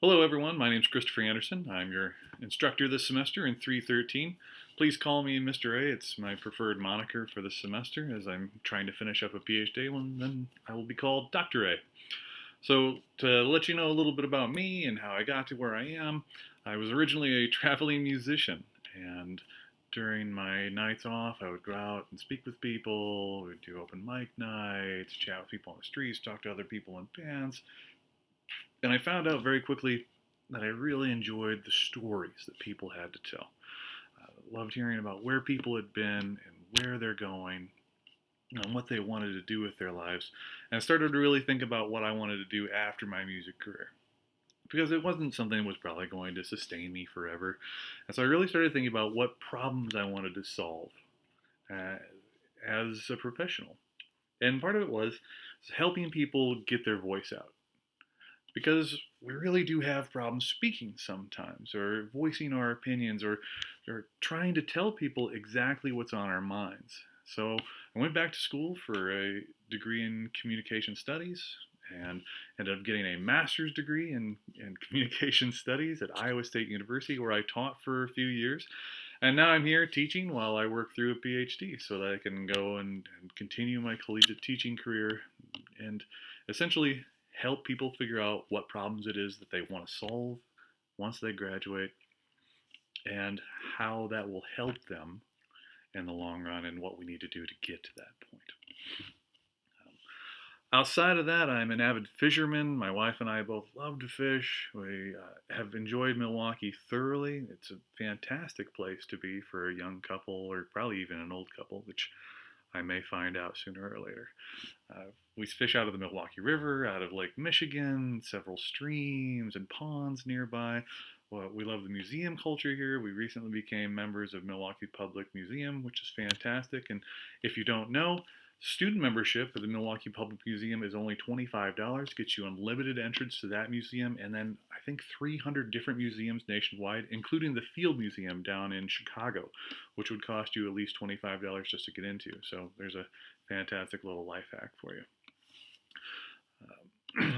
Hello, everyone. My name is Christopher Anderson. I'm your instructor this semester in 313. Please call me Mr. A. It's my preferred moniker for this semester as I'm trying to finish up a PhD, and then I will be called Dr. A. So, to let you know a little bit about me and how I got to where I am, I was originally a traveling musician, and during my nights off, I would go out and speak with people, we'd do open mic nights, chat with people on the streets, talk to other people in bands, and I found out very quickly that I really enjoyed the stories that people had to tell. I loved hearing about where people had been and where they're going and what they wanted to do with their lives. And I started to really think about what I wanted to do after my music career. Because it wasn't something that was probably going to sustain me forever. And so I really started thinking about what problems I wanted to solve uh, as a professional. And part of it was helping people get their voice out because we really do have problems speaking sometimes or voicing our opinions or trying to tell people exactly what's on our minds. So I went back to school for a degree in communication studies and ended up getting a master's degree in communication studies at Iowa State University, where I taught for a few years. And now I'm here teaching while I work through a PhD so that I can go and continue my collegiate teaching career and essentially help people figure out what problems it is that they want to solve once they graduate and how that will help them in the long run and what we need to do to get to that point. Outside of that, I'm an avid fisherman. My wife and I both love to fish. We have enjoyed Milwaukee thoroughly. It's a fantastic place to be for a young couple, or probably even an old couple, which I may find out sooner or later. We fish out of the Milwaukee River, out of Lake Michigan, several streams and ponds nearby. Well, we love the museum culture here. We recently became members of Milwaukee Public Museum, which is fantastic. And if you don't know, student membership at the Milwaukee Public Museum is only $25, gets you unlimited entrance to that museum, and then I think 300 different museums nationwide, including the Field Museum down in Chicago, which would cost you at least $25 just to get into. So there's a fantastic little life hack for you.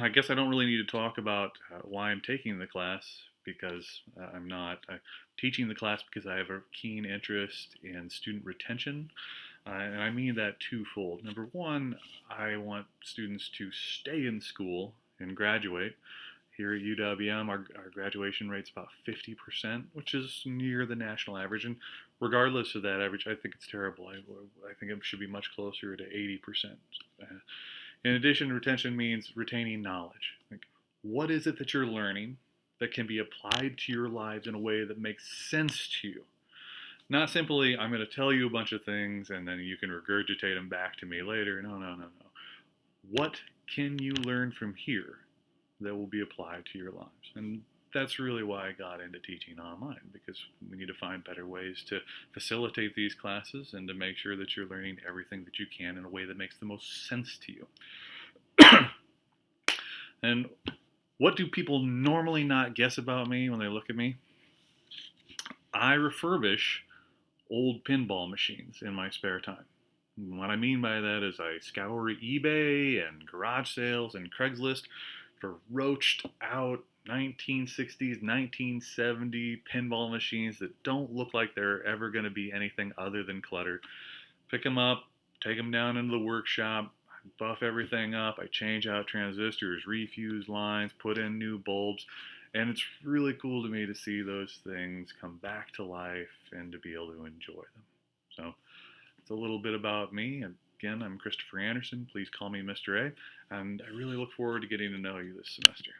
I guess I don't really need to talk about why I'm taking the class because I'm not. I'm teaching the class because I have a keen interest in student retention. And I mean that twofold. Number one, I want students to stay in school and graduate. Here at UWM, our graduation rate's about 50%, which is near the national average. And regardless of that average, I think it's terrible. I think it should be much closer to 80%. In addition, retention means retaining knowledge. Like, what is it that you're learning that can be applied to your lives in a way that makes sense to you? Not simply, I'm going to tell you a bunch of things and then you can regurgitate them back to me later. No, no, no, no. What can you learn from here that will be applied to your lives? And that's really why I got into teaching online, because we need to find better ways to facilitate these classes and to make sure that you're learning everything that you can in a way that makes the most sense to you. And what do people normally not guess about me when they look at me? I refurbish old pinball machines in my spare time. What I mean by that is I scour eBay and garage sales and Craigslist for roached out 1960s, 1970 pinball machines that don't look like they're ever going to be anything other than clutter. Pick them up, take them down into the workshop, buff everything up, I change out transistors, refuse lines, put in new bulbs, and it's really cool to me to see those things come back to life and to be able to enjoy them. So it's a little bit about me. Again, I'm Christopher Anderson. Please call me Mr. A. And I really look forward to getting to know you this semester.